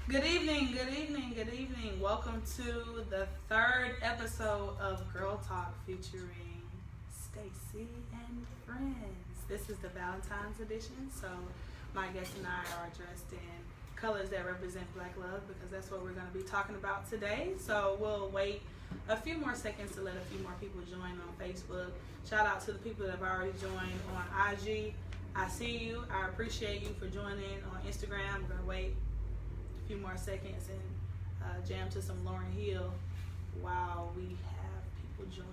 Good evening, good evening, good evening. Welcome to the third episode of Girl Talk featuring Stacy and friends. This is the Valentine's edition, so my guest and I are dressed in colors that represent black love because that's what we're going to be talking about today. So we'll wait a few more seconds to let a few more people join on Facebook. Shout out to the people that have already joined on IG. I see you. I appreciate you for joining on Instagram. We're going to wait few more seconds and jam to some Lauryn Hill while we have people joining.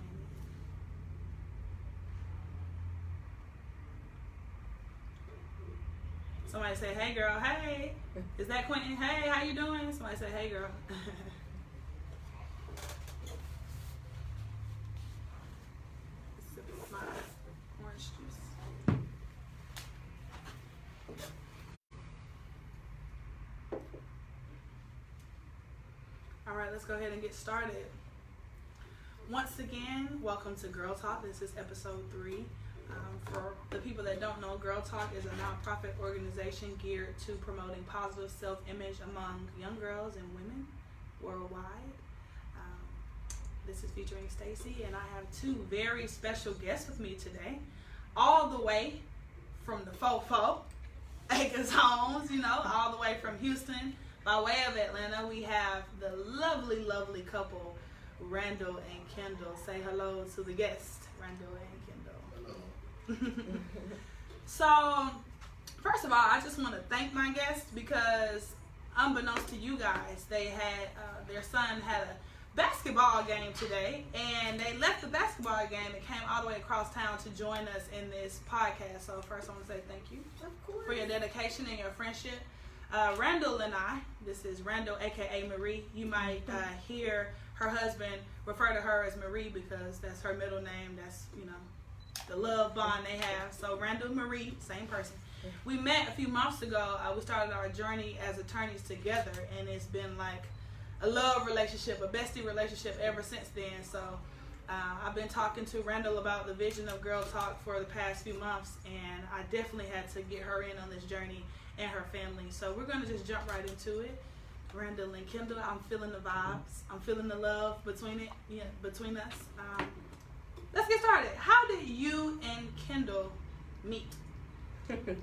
Somebody say, hey girl, hey. Is that Quentin? Hey, how you doing? Somebody say, hey girl. Sip of my orange juice. All right, let's go ahead and get started. Once again, welcome to Girl Talk. This is episode 3. For the people that don't know, Girl Talk is a nonprofit organization geared to promoting positive self-image among young girls and women worldwide. This is featuring Stacy, and I have 2 very special guests with me today, all the way from the Fofo, Acres Homes, all the way from Houston. By way of Atlanta, we have the lovely, lovely couple, Randall and Kendall. Say hello to the guests, Randall and Kendall. Hello. So, first of all, I just want to thank my guests because, unbeknownst to you guys, they had their son had a basketball game today, and they left the basketball game and came all the way across town to join us in this podcast. So, first, I want to say thank you for your dedication and your friendship. Randall and I, this is Randall, aka Marie. You might hear her husband refer to her as Marie because that's her middle name. That's, the love bond they have. So Randall and Marie, same person. We met a few months ago. We started our journey as attorneys together, and it's been like a love relationship, a bestie relationship ever since then. So I've been talking to Randall about the vision of Girl Talk for the past few months, and I definitely had to get her in on this journey and her family. So we're going to just jump right into it. Randall and Kendall, I'm feeling the vibes. I'm feeling the love between us. Let's get started. How did you and Kendall meet? Well,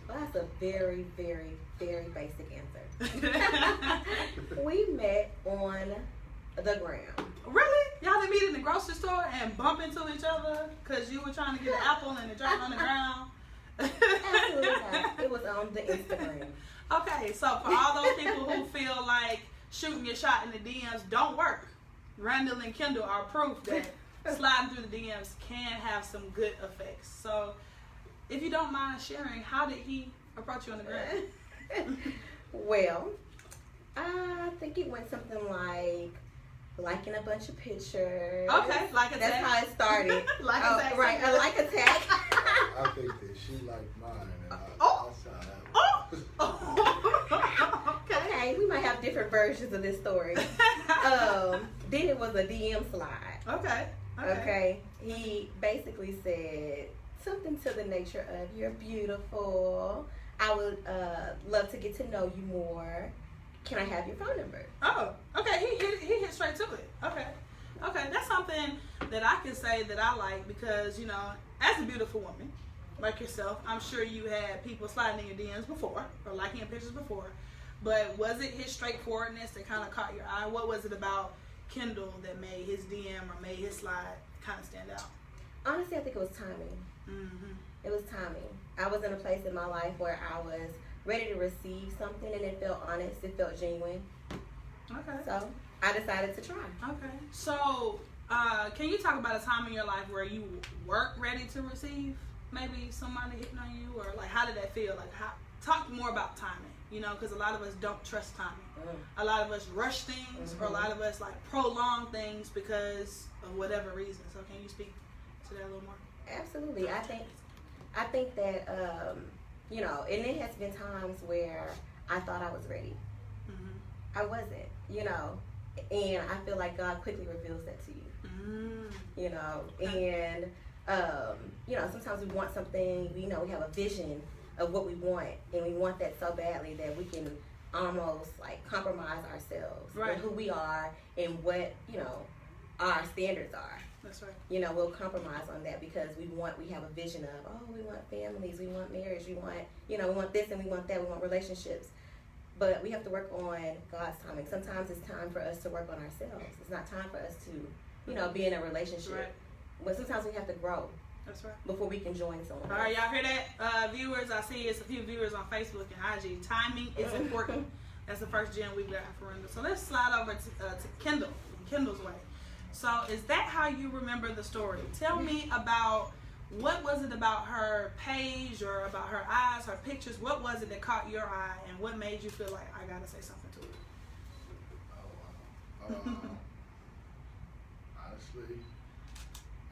that's a very, very, very basic answer. We met on the ground. Really? Y'all didn't meet in the grocery store and bump into each other because you were trying to get an apple and it dropped on the ground? Absolutely not. It was on the Instagram. Okay, so for all those people who feel like shooting your shot in the DMs don't work, Randall and Kendall are proof that sliding through the DMs can have some good effects. So if you don't mind sharing, how did he approach you on the ground? Well, I think it went something like liking a bunch of pictures. Okay, like a tag. That's how it started. Like a tag. Right, a like a tag. I think that she liked mine, and I saw that. Okay, we might have different versions of this story. Then it was a DM slide. Okay. He basically said something to the nature of, "You're beautiful. I would love to get to know you more. Can I have your phone number?" Oh, okay. He hit straight to it. Okay. That's something that I can say that I like because, as a beautiful woman like yourself, I'm sure you had people sliding in your DMs before or liking your pictures before. But was it his straightforwardness that kind of caught your eye? What was it about Kendall that made his DM or made his slide kind of stand out? Honestly, I think it was timing. Mm-hmm. It was timing. I was in a place in my life where I was ready to receive something, and it felt honest. It felt genuine. Okay. So I decided to try. Okay. So can you talk about a time in your life where you weren't ready to receive maybe somebody hitting on you, or like how did that feel? Like, talk more about timing. Because a lot of us don't trust timing. A lot of us rush things, or a lot of us like prolong things because of whatever reason. So can you speak to that a little more? Absolutely. I think that and it has been times where I thought I was ready. Mm-hmm. I wasn't, and I feel like God quickly reveals that to you. And sometimes we want something, we have a vision of what we want, and we want that so badly that we can almost like compromise ourselves with who we are and what, you know, our standards are. That's right. You know, we'll compromise on that because we have a vision of, oh, we want families, we want marriage, we want, you know, we want this and we want that, we want relationships. But we have to work on God's timing. Sometimes it's time for us to work on ourselves. It's not time for us to, you know, be in a relationship. Right. But sometimes we have to grow. That's right. Before we can join someone. All right, y'all hear that? Viewers, I see it's a few viewers on Facebook and IG. Timing is important. That's the first gem we've got for Randall. So let's slide over to Kendall, Kendall's way. So is that how you remember the story? Tell me about, what was it about her page or about her eyes, her pictures? What was it that caught your eye and what made you feel like, I gotta say something to it? Oh, wow. Honestly,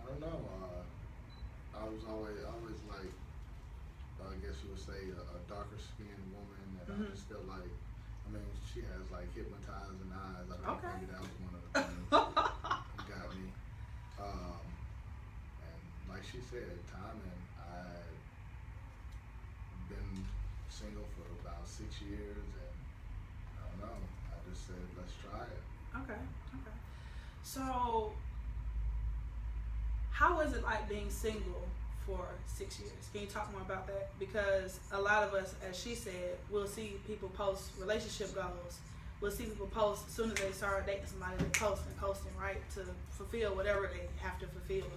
I don't know. I was always like, I guess you would say a darker skinned woman, and I just felt like, I mean, she has like hypnotizing eyes. I think maybe that was one of the things that got me. And like she said, timing. I've been single for about 6 years, and I don't know. I just said, let's try it. Okay. So, how was it like being single for 6 years? Can you talk more about that? Because a lot of us, as she said, we'll see people post relationship goals. We'll see people post as soon as they start dating somebody, they posting, right, to fulfill whatever they have to fulfill.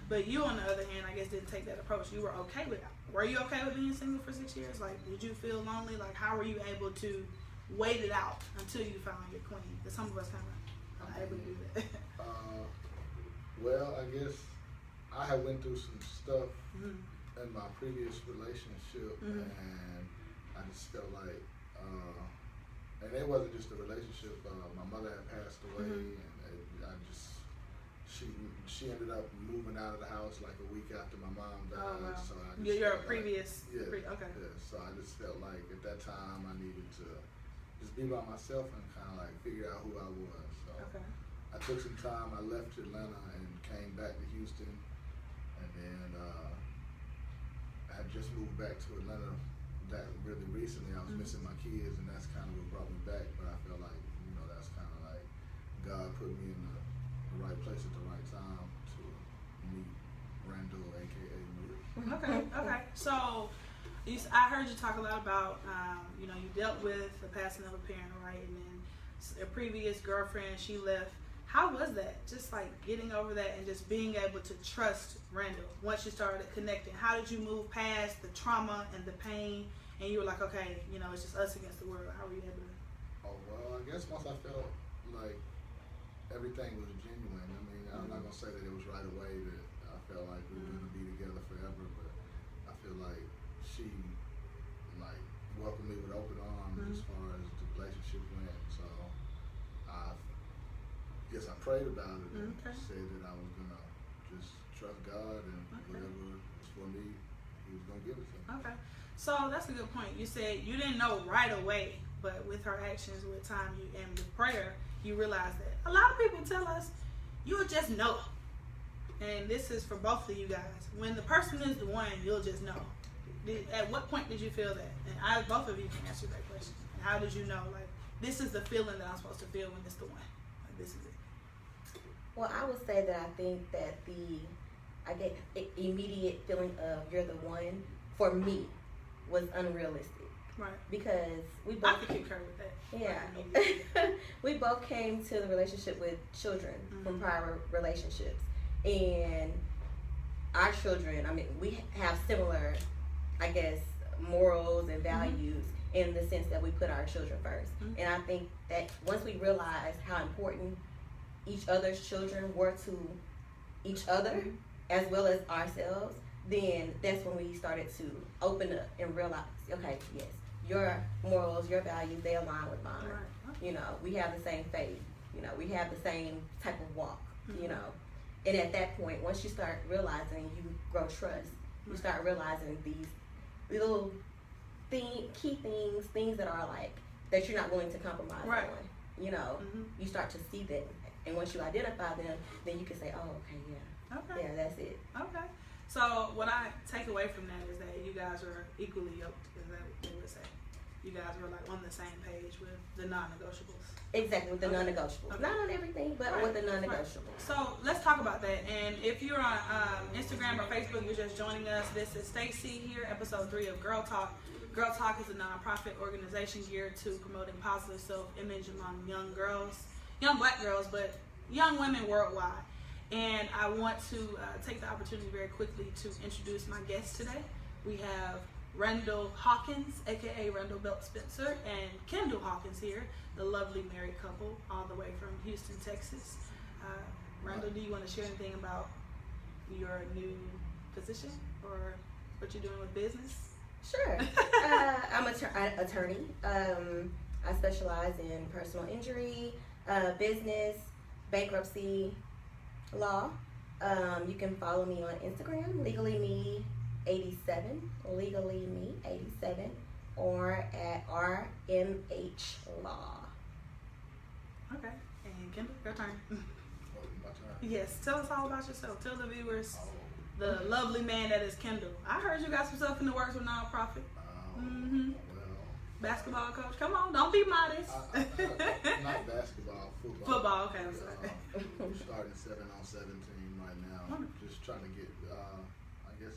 But you, on the other hand, I guess didn't take that approach. You were okay with it. Were you okay with being single for 6 years? Like, did you feel lonely? Like, how were you able to wait it out until you found your queen? Because some of us kind of not able to do that. Well, I guess I had went through some stuff in my previous relationship, and I just felt like, and it wasn't just a relationship. My mother had passed away, and she ended up moving out of the house like a week after my mom died. Oh, wow. So I just your previous, okay. Yeah, so I just felt like at that time I needed to just be by myself and kind of like figure out who I was. So I took some time. I left Atlanta and came back to Houston, and then I had just moved back to Atlanta that really recently. I was missing my kids, and that's kind of what brought me back. But I felt like, you know, that's kind of like God put me in the right place at the right time to meet Randall, aka Marie. Okay. So I heard you talk a lot about, you know, you dealt with the passing of a parent, right? And then a previous girlfriend, she left. How was that? Just like getting over that and just being able to trust Randall once you started connecting. How did you move past the trauma and the pain, and you were like, okay, you know, it's just us against the world? How were you able to? Oh, well, I guess once I felt like everything was genuine. I mean, I'm not gonna say that it was right away that I felt like we were gonna be together forever, but I feel like she like welcomed me with open arms as far as the relationship went. So I guess I prayed about it and said that I was gonna just trust God, and whatever was for me, He was gonna give it to me. Okay, so that's a good point. You said you didn't know right away, but with her actions, with time, and with prayer, you realized that. A lot of people tell us you'll just know, and this is for both of you guys. When the person is the one, you'll just know. At what point did you feel that? And both of you can answer that question. How did you know, like, this is the feeling that I'm supposed to feel when it's the one? Like, this is it. Well, I would say that I think that I get immediate feeling of you're the one, for me, was unrealistic. Right. Because we both... I could concur with that. Yeah. We both came to the relationship with children from prior relationships. And our children, I mean, we have similar, I guess, morals and values in the sense that we put our children first. And I think that once we realized how important each other's children were to each other as well as ourselves, then that's when we started to open up and realize, okay, yes, your morals, your values, they align with mine. Right. You know, we have the same faith. You know, we have the same type of walk, you know. And at that point, once you start realizing, you grow trust. You start realizing these little key things that are like, that you're not willing to compromise on. You know, you start to see them. And once you identify them, then you can say, oh, okay, yeah. Okay. Yeah, that's it. Okay. So what I take away from that is that you guys are equally yoked, is that what they would say. You guys were like on the same page with the non-negotiables. Exactly, with the non-negotiables. Okay. Not on everything, but with the non-negotiables. Right. So let's talk about that. And if you're on Instagram or Facebook, you're just joining us. This is Stacy here, episode 3 of Girl Talk. Girl Talk is a nonprofit organization geared to promoting positive self-image among young girls, young black girls, but young women worldwide. And I want to take the opportunity very quickly to introduce my guests today. We have Randall Hawkins, aka Randall Belt Spencer, and Kendall Hawkins here, the lovely married couple, all the way from Houston, Texas. Randall, do you want to share anything about your new position or what you're doing with business? Sure. I'm an attorney. I specialize in personal injury, business, bankruptcy, law. You can follow me on Instagram, LegallyMe87, or at RMH Law. Okay. And Kendall, your turn. My turn? Yes. Tell us all about yourself. Tell the viewers the lovely man that is Kendall. I heard you got some stuff in the works with nonprofit. Well, basketball coach. Come on, don't be modest. Not basketball, football. Football, okay, I'm sorry. I'm starting 7-on-7 team right now. Just trying to get,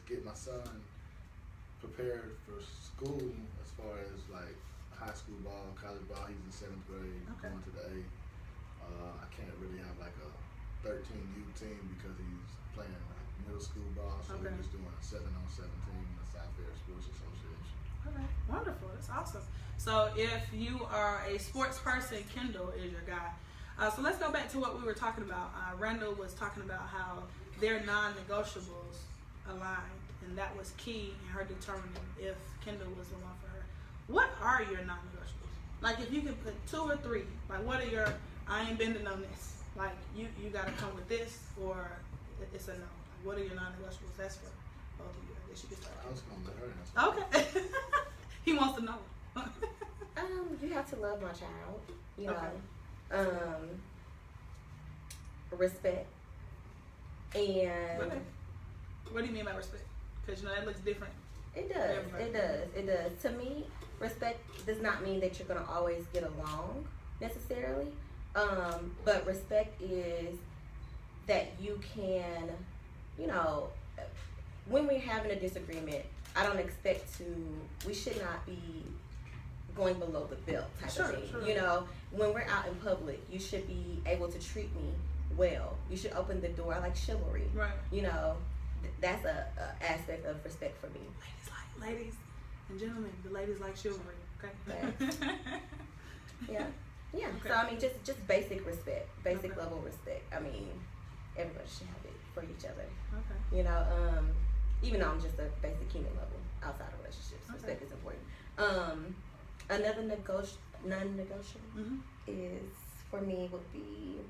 get my son prepared for school as far as like high school ball, college ball. He's in 7th grade, going to the A. I can't really have like a 13U team because he's playing middle school ball, so we're just doing a 7-on-7 team in the South Fair Sports Association. Okay, wonderful. That's awesome. So if you are a sports person, Kendall is your guy. So let's go back to what we were talking about. Randall was talking about how their non-negotiables aligned, and that was key in her determining if Kendall was the one for her. What are your non-negotiables? Like if you could put 2 or 3, like what are your, I ain't bending on this. Like you gotta come with this, or it's a no. Like, what are your non-negotiables? That's for both of you. I guess you can start. I was going to let her answer. Okay. He wants to know. You have to love my child. You know, respect. And what do you mean by respect? Because that looks different. It does. To me, respect does not mean that you're gonna always get along necessarily. But respect is that you can, when we're having a disagreement, I don't expect we should not be going below the belt type of thing. Sure. When we're out in public, you should be able to treat me well. You should open the door. I like chivalry. Right. That's a aspect of respect for me. Ladies and gentlemen, the ladies like chivalry. Okay. Yeah. Yeah. Okay. So I mean, just basic respect, basic level respect. I mean, everybody should have it for each other. Okay. Even though I'm just a basic human level outside of relationships, respect is important. Another non-negotiable is for me would be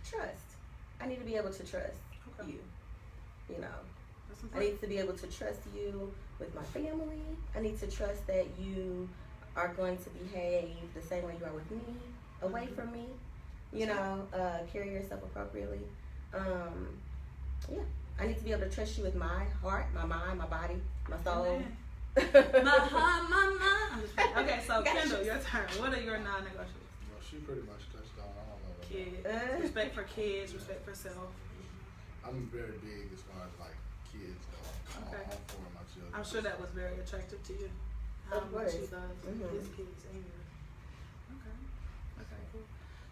trust. I need to be able to trust you. I need to be able to trust you with my family. I need to trust that you are going to behave the same way you are with me, away from me. Carry yourself appropriately. I need to be able to trust you with my heart, my mind, my body, my soul. My heart, my mind. Okay, so Kendall, your turn. What are your non-negotiables? Well, she pretty much touched on all of them. Kids, respect for kids, respect for self. I'm very big as far as like kids go. Okay. All 4 of my children. I'm sure that was very attractive to you. How much you love his kids and yours. Okay, cool.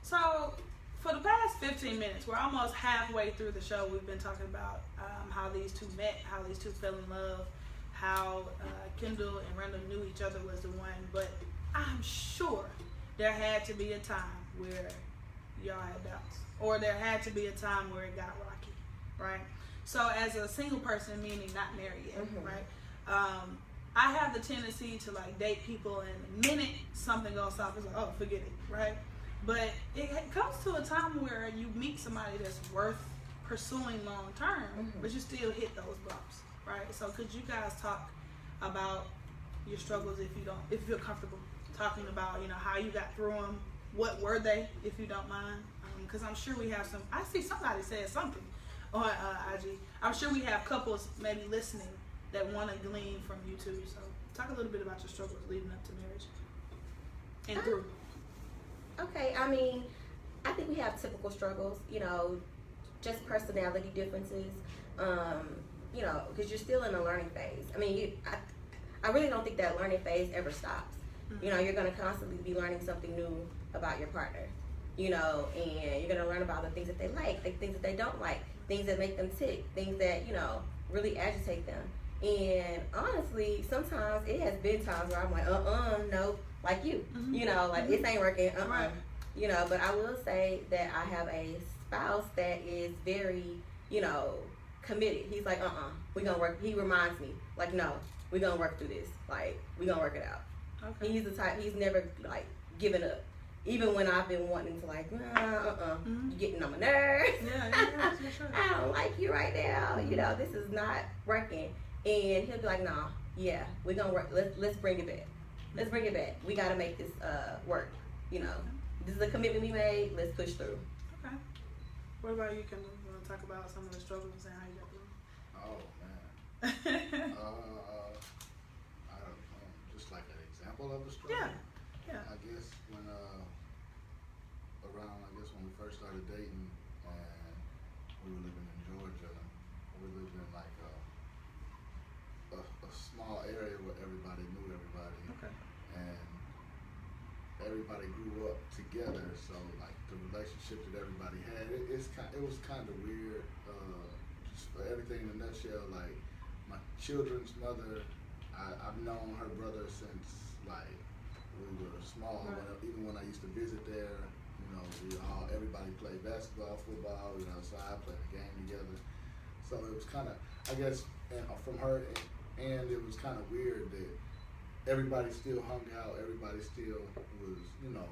So for the past 15 minutes, we're almost halfway through the show. We've been talking about how these two met, how these two fell in love, how Kendall and Randall knew each other was the one. But I'm sure there had to be a time where y'all had doubts, or there had to be a time where it got rocky, right? So as a single person, meaning not married yet, right? I have the tendency to like date people, and the minute something goes south, it's like, oh, forget it, right? But it comes to a time where you meet somebody that's worth pursuing long term, but you still hit those bumps, right? So could you guys talk about your struggles if you feel comfortable talking about, how you got through them? What were they, if you don't mind? Because I'm sure we have some. I see somebody said something on IG. I'm sure we have couples maybe listening that want to glean from you too. So talk a little bit about your struggles leading up to marriage and through. Okay, I mean, I think we have typical struggles, you know, just personality differences, you know, because you're still in a learning phase. I mean, I really don't think that learning phase ever stops. Mm-hmm. You know, you're going to constantly be learning something new about your partner, you know, and you're going to learn about the things that they like, the things that they don't like, things that make them tick, things that, you know, really agitate them. And honestly, sometimes it has been times where I'm like, no, like you, mm-hmm. you know, like this ain't working, right. You know, but I will say that I have a spouse that is very, you know, committed. He's like, we gonna work. He reminds me, like, no, we gonna work through this. Like, we gonna work it out. Okay. He's the type. He's never like given up, even when I've been wanting to like, mm-hmm. You're getting on my nerves. Yeah, sure. I don't like you right now. You know, this is not working. And he'll be like, nah, yeah, we gonna work. Let's bring it back. Let's bring it back. We gotta make this work. You know, this is a commitment we made. Let's push through. Okay. What about you, Kendall? You want to talk about some of the struggles and how you got through? Oh man. I don't know. Just like an example of the struggle. Yeah. I guess when when we first started dating and we were living in Georgia, we lived in like a small area where everybody knew everybody. Okay. And everybody grew up together, so like the relationship that everybody had, it was kind of weird. Just for everything in a nutshell, like my children's mother, I've known her brother since like we were small. Right. Even when I used to visit there, you know, everybody played basketball, football, you know, so I played a game together. So it was kind of, I guess, from her, and it was kind of weird that everybody still hung out. Everybody still was, you know,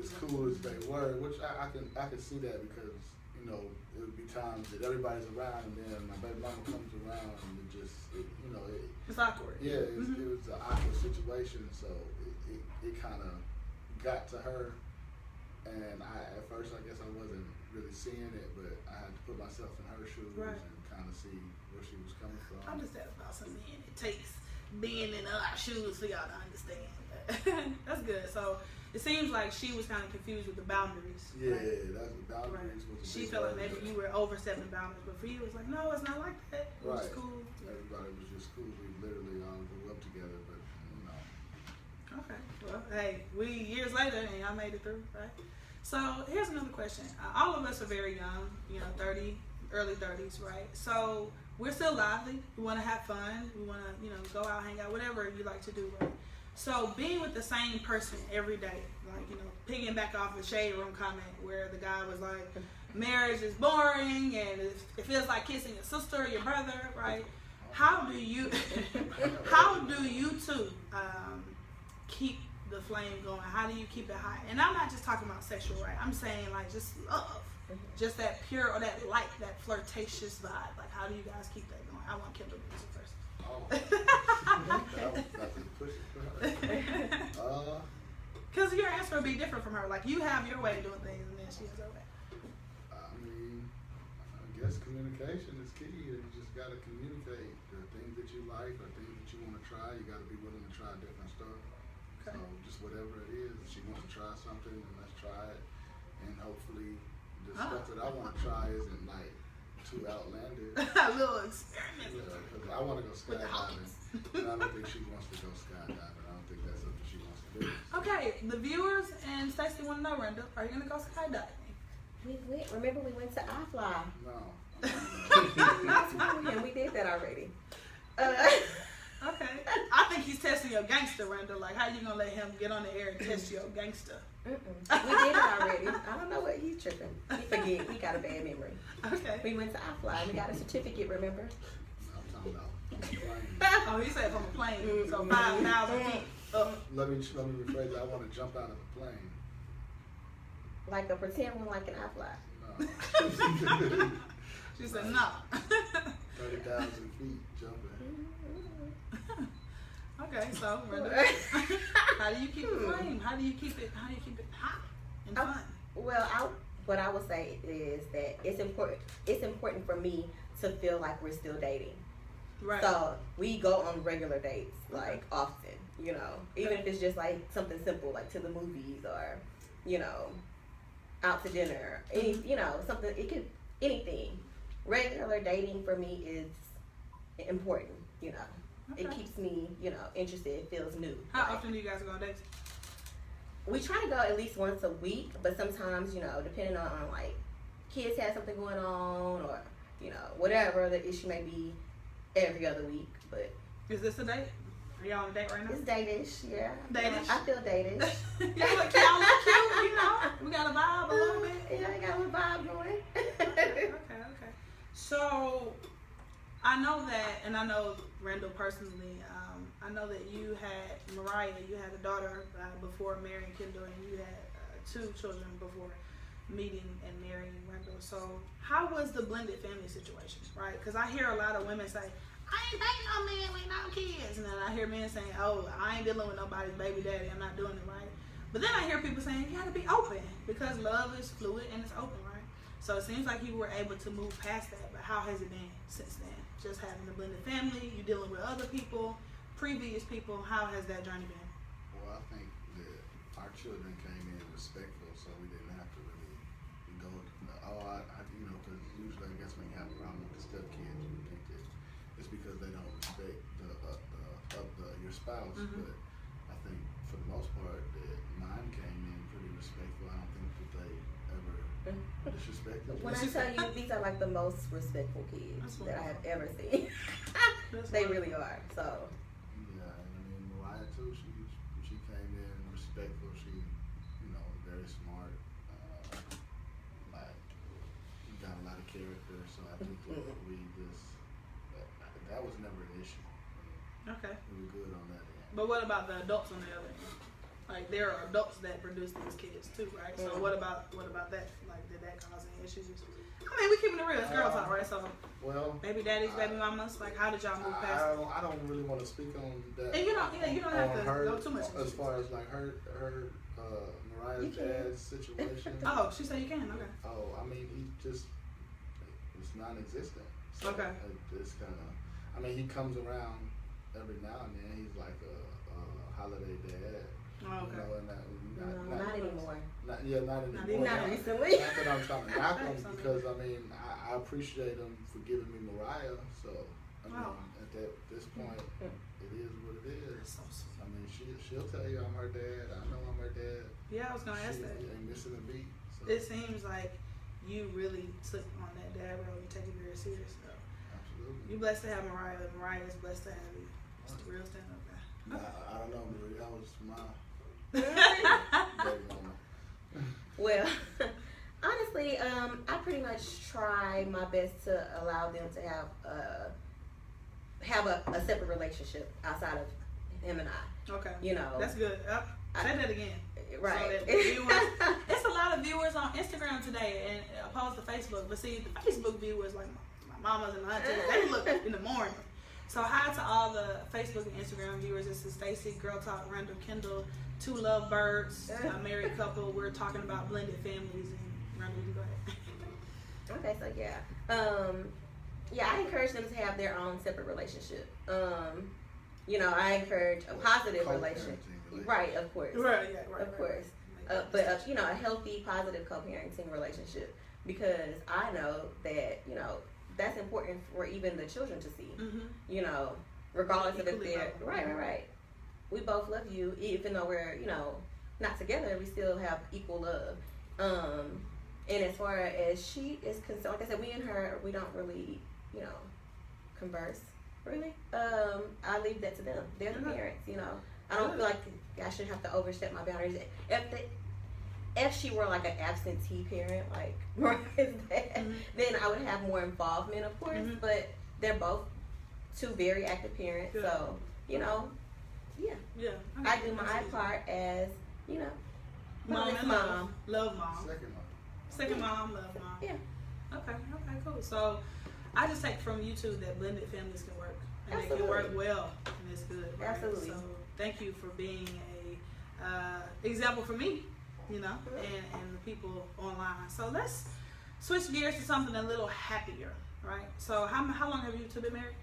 as cool as they were. Which I can see that because, you know, it would be times that everybody's around and then my baby mama comes around and it's awkward. Yeah, it was an awkward situation. So it kind of got to her, and at first I guess I wasn't really seeing it, but I had to put myself in her shoes and kind of see where she was coming from. I'm just about some men. It takes being in our shoes for y'all to understand. That's good. So it seems like she was kind of confused with the boundaries. Yeah, right? That's the boundaries. Right. She felt like maybe you were overstepping boundaries, but for you it was like, no, it's not like that. It was cool. Everybody was just cool. We literally all grew up together, but you know. Okay. Well, hey, years later and y'all made it through, right? So here's another question. All of us are very young, you know, 30, early 30s, right? So we're still lively. We want to have fun. We want to, you know, go out, hang out, whatever you like to do, right? So being with the same person every day, like, you know, picking back off the Shade Room comment where the guy was like, marriage is boring and it feels like kissing your sister or your brother, right? How do you two keep the flame going? How do you keep it high? And I'm not just talking about sexual, right? I'm saying like just love, just that pure or that light, that flirtatious vibe. Like, how do you guys keep that going? I want Kendall to answer first. Because your answer will be different from her. Like, you have your way of doing things, and then she has her way. I mean, I guess communication is key. You just got to communicate the things that you like or things that you want to try. You got to be willing to try different stuff. Okay. So just whatever it is, if she wants to try something, then let's try it. And hopefully the stuff that I want to try isn't like too outlandish. A little experiment. Yeah, because I want to go skydiving, and I don't think she wants to go skydiving. I don't think that's something she wants to do. Okay, the viewers and Stacey want to know, Randall, are you going to go skydiving? Remember we went to iFly? No. And we did that already. Okay. I think he's testing your gangster, Randall. Like, how you going to let him get on the air and test your gangster? We did it already. I don't know what he's tripping. He forget. He got a bad memory. Okay. We went to iFly. We got a certificate, remember? I'm talking about plane. Oh, he said from a plane. So 5,000 feet up. Let me rephrase that. I want to jump out of the plane. Like a pretend one, like an iFly. No. She said no. 30,000 feet jumping. Okay, so how do you keep it flame? How do you keep it hot and fun? Well, what I would say is that it's important for me to feel like we're still dating. Right. So we go on regular dates, like often, you know, even if it's just like something simple, like to the movies or, you know, out to dinner, any, you know, something, it could, anything. Regular dating for me is important, you know. It keeps me, you know, interested. It feels new. How often do you guys go on dates? We try to go at least once a week, but sometimes, you know, depending on like kids have something going on or, you know, whatever the issue may be, every other week. But is this a date? Are y'all on a date right now? It's datish, yeah. Datish? I feel datish. Y'all look cute, you know. We got a vibe a little bit. Yeah, I got a little vibe going. Okay. So, I know that, and I know Randall personally, I know that you had Mariah, you had a daughter before marrying Kendall, and you had 2 children before meeting and marrying Randall. So, how was the blended family situation, right? Because I hear a lot of women say, I ain't dating no man with no kids. And then I hear men saying, oh, I ain't dealing with nobody's baby daddy, I'm not doing it right. But then I hear people saying, you gotta be open, because love is fluid and it's open, right? So it seems like you were able to move past that, but how has it been since then? Just having a blended family, you dealing with other people, previous people, how has that journey been? Well, I think that our children came in respectful, so we didn't have to really go, you know, because usually I guess when you have a problem with the stepkids, you would think that it's because they don't respect your spouse, but I think for the most part that mine came in pretty respectful. I don't think that they ever disrespected you. When I tell you, these are like the most respectful kids that I have ever seen. They really are. So. Yeah, and I mean Mariah too. She came in respectful. She, you know, very smart. Like got a lot of character. So I think that we just that was never an issue. Okay. We were good on that end. But what about the adults on the other end? Like there are adults that produce these kids too, right? So what about that? Like did that cause any issues? I mean, we keeping it real. It's girl talk, right? So baby daddies, baby mamas. Like how did y'all move past? I don't really want to speak on that. And you don't have to go too much. As far as like her Mariah's dad's situation. Oh, she said you can. Okay. Oh, I mean it's non-existent. So okay. It's kind of. I mean, he comes around every now and then. He's like a holiday dad. Oh, okay. You know, not anymore. Not anymore. Not recently. Not that I'm trying to knock him, because I mean I appreciate him for giving me Mariah. So I mean at this point it is what it is. That's so sweet. I mean she'll tell you I'm her dad. I know I'm her dad. Yeah, I was gonna ask that. She ain't missing a beat. So. It seems like you really took on that dad role. You take it very serious. So. Absolutely. You're blessed to have Mariah. Mariah is blessed to have you. It's the real stand-up guy. I don't know, Marie. That was my. Well, honestly, I pretty much try my best to allow them to have a separate relationship outside of him and I. Okay. You know. That's good. Say that again. Right. So that viewers, it's a lot of viewers on Instagram today and opposed to Facebook. But see, the Facebook viewers, like my mamas and my aunties, they look in the morning. So hi to all the Facebook and Instagram viewers. This is Stacy, Girl Talk, Randall, Kendall, 2 lovebirds, a married couple. We're talking about blended families. And Randall, you go ahead. Okay, so yeah, I encourage them to have their own separate relationship. You know, I encourage a positive relationship. Right, of course. Right, yeah, right. Of course. But you know, a healthy, positive co-parenting relationship, because I know that, you know, that's important for even the children to see. You know, regardless of if they're right. We both love you, even though we're, you know, not together. We still have equal love. And as far as she is concerned, like I said, we and her, we don't really, you know, converse really. I leave that to them. They're the parents, you know. I don't feel like I should have to overstep my boundaries. If she were like an absentee parent, like Mariah's dad, then I would have more involvement, of course. But they're both 2 very active parents, so you know, yeah. I do my part as, you know, mom, love mom, second mom, love mom. Yeah. Okay, cool. So I just take from you 2 that blended families can work, and Absolutely. they can work well, and it's good. Right? Absolutely. So thank you for being a example for me, you know, and the people online. So let's switch gears to something a little happier, right? So how long have you 2 been married?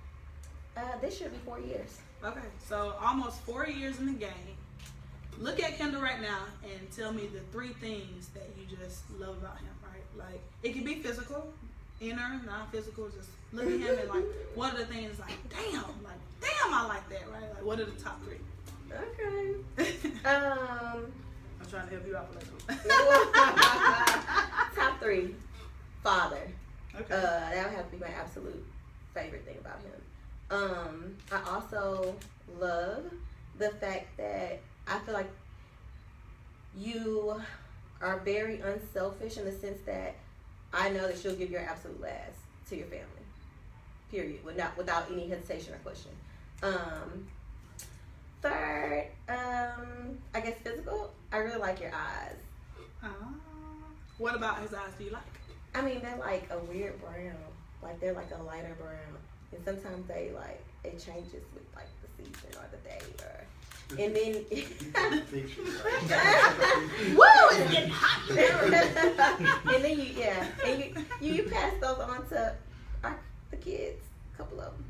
This should be 4 years. Okay, so almost 4 years in the game. Look at Kendall right now and tell me the 3 things that you just love about him, right? Like, it can be physical, inner, non-physical. Just look at him and, like, what are the things, like, damn, I like that, right? Like, what are the top 3? Okay. I'm trying to help you out with that. Top 3. Father. Okay. That would have to be my absolute favorite thing about him. I also love the fact that I feel like you are very unselfish in the sense that I know that you'll give your absolute last to your family. Period. Without any hesitation or question. Third, I guess physical. I really like your eyes. What about his eyes do you like? I mean, they're like a weird brown. Like they're like a lighter brown. And sometimes it changes with like the season or the day and then woo, it's getting hot. And then you pass those on to the kids, a couple of them.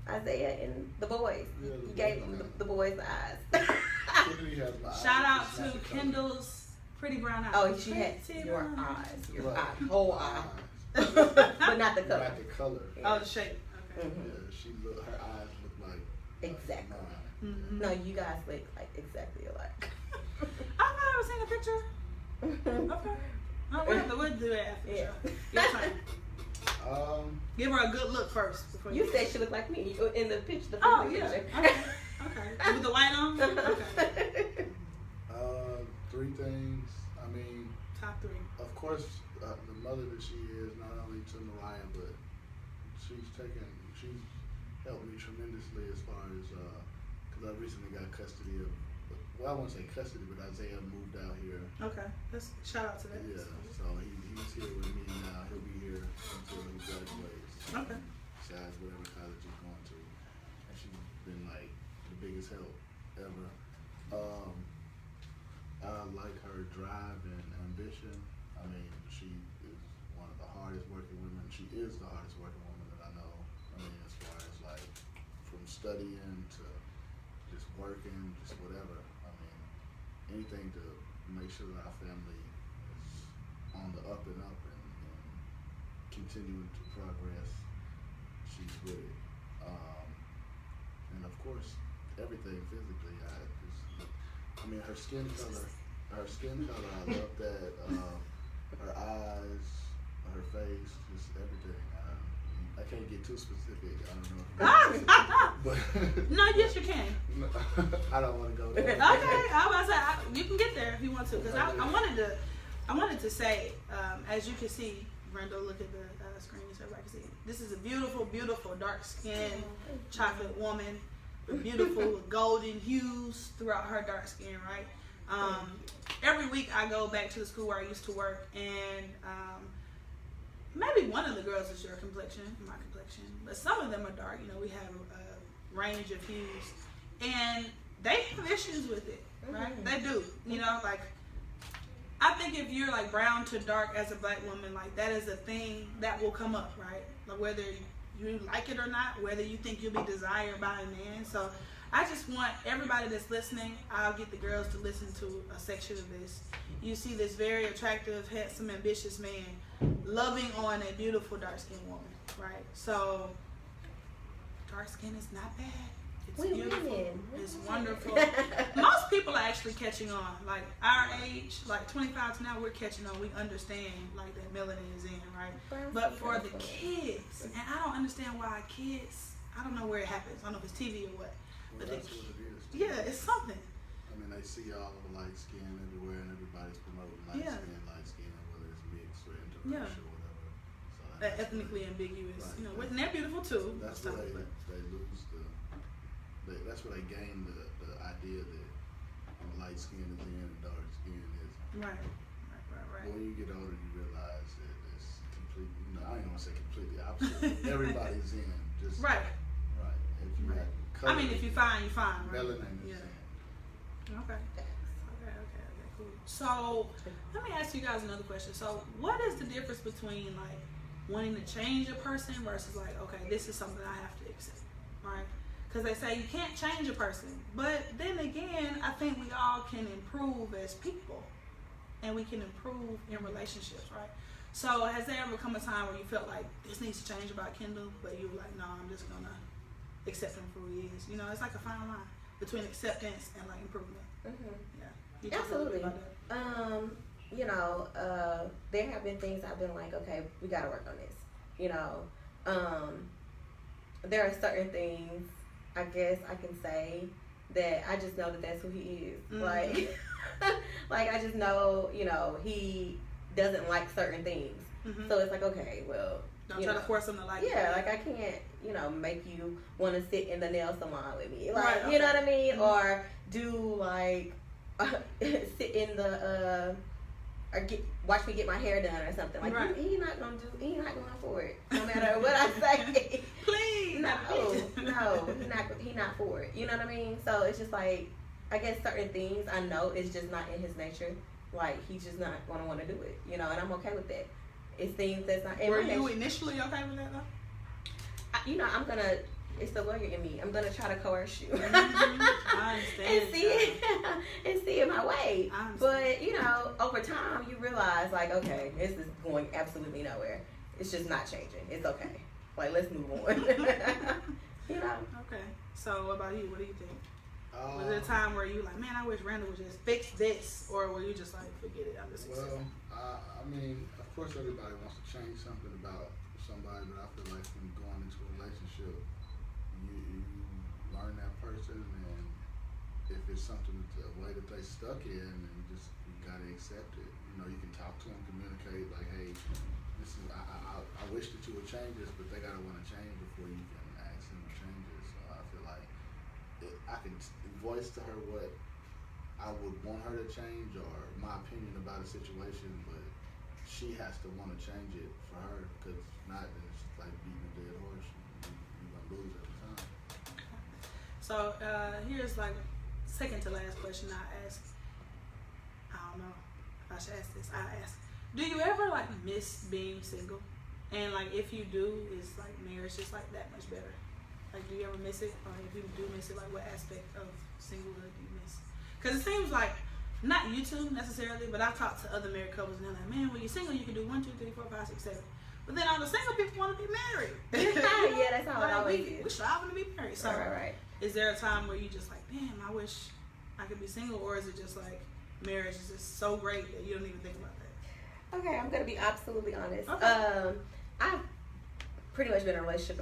Isaiah and the boys. You gave them the boys' eyes. Shout out to Kendall's pretty brown eyes. Oh, she had your eyes. Your whole eye. But not the color. Not the color. Oh, the shape. Okay. Yeah, her eyes look like exactly. No, you guys look like exactly alike. I've never seen a picture. Okay. All right, we'll do that after. Yeah. Your turn. Give her a good look first. You said she looked like me in the picture. Oh, yeah. Okay. With the white on? Okay. 3 things. I mean, top 3. Of course, the mother that she is, not only to Mariah, but she's helped me tremendously as far as, because I recently got custody of, well, I won't say custody, but Isaiah moved out here. Okay. Let's shout out to that. Yeah, so he's here with me now. He'll be here until he graduates. Okay. Besides whatever college he's going to. And she's been like the biggest help ever. I like her drive and ambition. I mean, she is one of the hardest working women. She is the hardest working woman that I know. I mean, as far as like from studying to just working, just whatever. I mean, anything to make sure that our family is on the up and up and continuing to progress. She's with it. And of course, everything physically. I mean, her skin color. I love that. Her eyes, her face, just everything. I can't get too specific. I don't know. But no, yes, you can. I don't want to go there. Okay, I was about to say you can get there if you want to, because I wanted to say, as you can see, Brenda, look at the screen so everybody can see. This is a beautiful, beautiful dark-skinned chocolate woman with beautiful golden hues throughout her dark skin, right? Every week I go back to the school where I used to work, and maybe one of the girls is your complexion, my complexion, but some of them are dark. You know, we have a range of hues, and they have issues with it, right? They do. You know, like, I think if you're like brown to dark as a black woman, like that is a thing that will come up, right? Like whether you like it or not, whether you think you'll be desired by a man. So I just want everybody that's listening, I'll get the girls to listen to a section of this. You see this very attractive, handsome, ambitious man loving on a beautiful dark-skinned woman, right? So dark skin is not bad. It's beautiful. It's wonderful. Most people are actually catching on. Like our age, like 25 to now, we're catching on. We understand like that melanin is in, right? But for the kids, and I don't understand why kids, I don't know where it happens. I don't know if it's TV or what. Well, that's what it is. Yeah, it's something. I mean, they see all of the light skin everywhere, and everybody's promoting light skin, whether it's mixed or interracial or whatever. So ethnically ambiguous, right, you know, and they're beautiful too. That's where they lose that's where they gain the idea that light skin is in and dark skin is. Right. When you get older, you realize that it's completely, I ain't gonna say completely opposite. Everybody's in. Just right. If you got color, I mean, if you find, you find. Right? Melanin is in. Okay, cool. So, let me ask you guys another question. So, what is the difference between like wanting to change a person versus like, okay, this is something I have to accept? right? Because they say you can't change a person. But then again, I think we all can improve as people. And we can improve in relationships, right? So has there ever come a time where you felt like this needs to change about Kendall, but you were like, no, I'm just going to accept him for who he is? You know, it's like a fine line between acceptance and like improvement. Mm-hmm. Yeah. Absolutely. You know, there have been things I've been like, okay, we got to work on this. You know, there are certain things I guess I can say that I just know that that's who he is. Mm-hmm. Like I just know, you know, he doesn't like certain things. Mm-hmm. So it's like, okay, well, don't try to force him to like. Yeah, like I can't, you know, make you want to sit in the nail salon with me, like, right, okay. You know what I mean, mm-hmm. Or do like sit in the or watch me get my hair done or something. Like right. He's not going for it, no matter what I say. Please, no, he's not for it. You know what I mean? So it's just like, I guess certain things I know it's just not in his nature. Like he's just not going to want to do it, you know, and I'm okay with that. It's things that's not. Were you initially okay with that though? You know, it's the lawyer in me. I'm gonna try to coerce you. Mm-hmm. I understand. and see it my way. But you know, over time you realize like, okay, this is going absolutely nowhere. It's just not changing. It's okay. Like let's move on. You know. Okay. So what about you? What do you think? Was there a time where you like, man, I wish Randall would just fix this, or were you just like, forget it, I'm just accepting? I mean, of course, everybody wants to change something about somebody, but I feel like when going into a relationship, you learn that person, and if it's something the way that they stuck in, and you gotta accept it. You know, you can talk to them, communicate, like, hey, this is I wish that you would change this, but they gotta want to change before you can ask them to change it. So I feel like I can voice to her what I would want her to change or my opinion about a situation, but she has to want to change it for her, because if not, then it's like beating a dead horse. You're going to lose every time. So here's like second to last question I ask. I don't know if I should ask this. I ask, do you ever like miss being single? And like if you do, is like marriage just like that much better? Like, do you ever miss it? Or if you do miss it, like, what aspect of singlehood do you miss? Because it seems like, not you two necessarily, but I've talked to other married couples, and they're like, man, when you're single, you can do 1, 2, 3, 4, 5, 6, 7. But then all the single people want to be married. Yeah, that's how it always is. We're striving to be married. So, right. Is there a time where you just like, damn, I wish I could be single? Or is it just like, marriage is just so great that you don't even think about that? Okay, I'm going to be absolutely honest. Okay. I've pretty much been in a relationship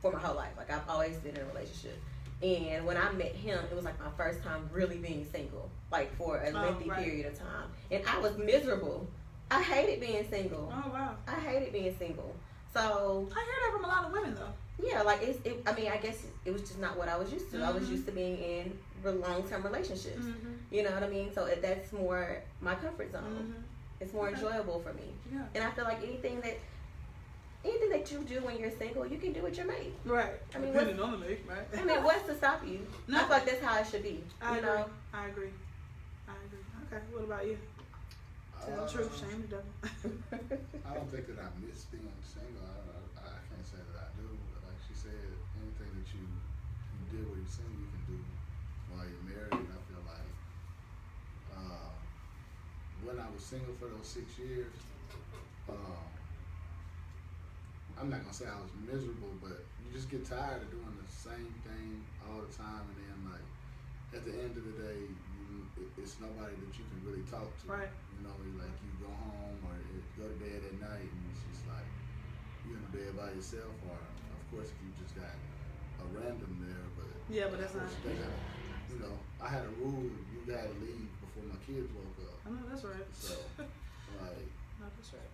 for my whole life. Like I've always been in a relationship, and when I met him, it was like my first time really being single, like for a lengthy period of time, and I was miserable. I hated being single. Oh wow. I hated being single. So I hear that from a lot of women though. Yeah, like I mean, I guess it was just not what I was used to. Mm-hmm. I was used to being in long-term relationships. Mm-hmm. You know what I mean? So that's more my comfort zone. Mm-hmm. It's more enjoyable for me. Yeah. And I feel like anything that you do when you're single, you can do with your mate. Right. I mean, depending on the mate, right? I mean, what's to stop you? No. I feel like that's how it should be. I agree. Know? I agree. Okay, what about you? Tell the truth, shame the devil. I don't think that I miss being single. I can't say that I do. But like she said, anything that you did when you're single, you can do while you're married. And I feel like when I was single for those 6 years, I'm not gonna say I was miserable, but you just get tired of doing the same thing all the time, and then like at the end of the day, it's nobody that you can really talk to. Right. You know, like you go home or go to bed at night, and it's just like you're in the bed by yourself, or of course if you just got a random there, but yeah, but that's not. You know, I had a rule: you gotta leave before my kids woke up. I know that's right. So like, no, that's right.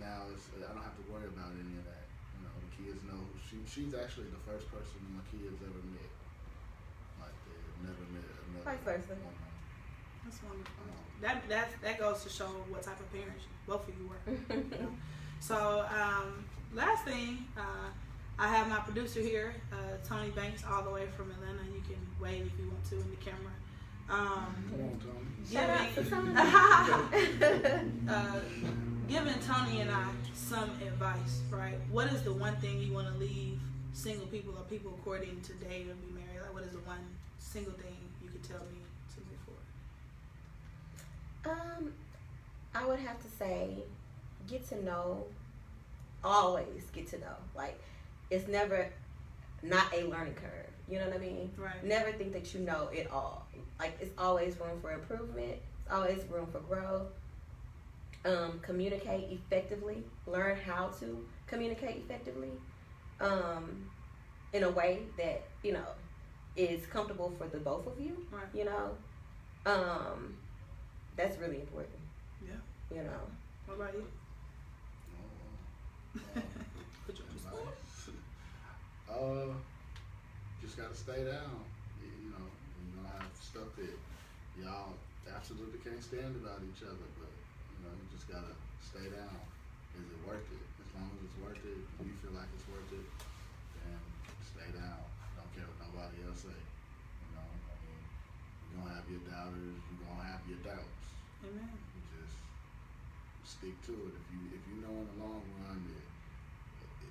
Now I don't have to worry about any of that. You know, the kids know she's actually the first person my kids ever met. Like they've never met another. Vice versa. That's wonderful. That goes to show what type of parents both of you were. You know? So last thing, I have my producer here, Tony Banks, all the way from Atlanta. You can wave if you want to in the camera. Come on, Tony. Shout out to Tony. Giving Tony and I some advice, right? What is the one thing you want to leave single people or people courting to date or be married? Like, what is the one single thing you could tell me to look for? I would have to say, get to know. Always get to know. Like, it's never not a learning curve. You know what I mean? Right. Never think that you know it all. Like, it's always room for improvement. It's always room for growth. Communicate effectively. Learn how to communicate effectively. In a way that, you know, is comfortable for the both of you. Right. You know? That's really important. Yeah. You know? What about you? Put you on the spot. Just gotta stay down. You know, you don't have stuff that y'all absolutely can't stand about each other, but you know, you just gotta stay down. Is it worth it? As long as it's worth it, you feel like it's worth it, then stay down. Don't care what nobody else say. You know, I mean, you're gonna have your doubters, you're gonna have your doubts. Amen. You just stick to it. If you know in the long run that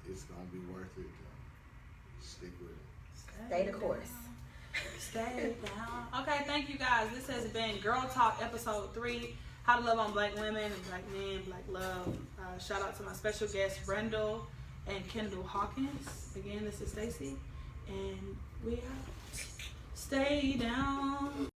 it's gonna be worth it, then stick with it. Stay the course. Stay down. Okay, thank you guys. This has been Girl Talk episode 3. How to love on black women and black men, black love. Shout out to my special guests, Brendel and Kendall Hawkins. Again, this is Stacy, and we out. Stay down.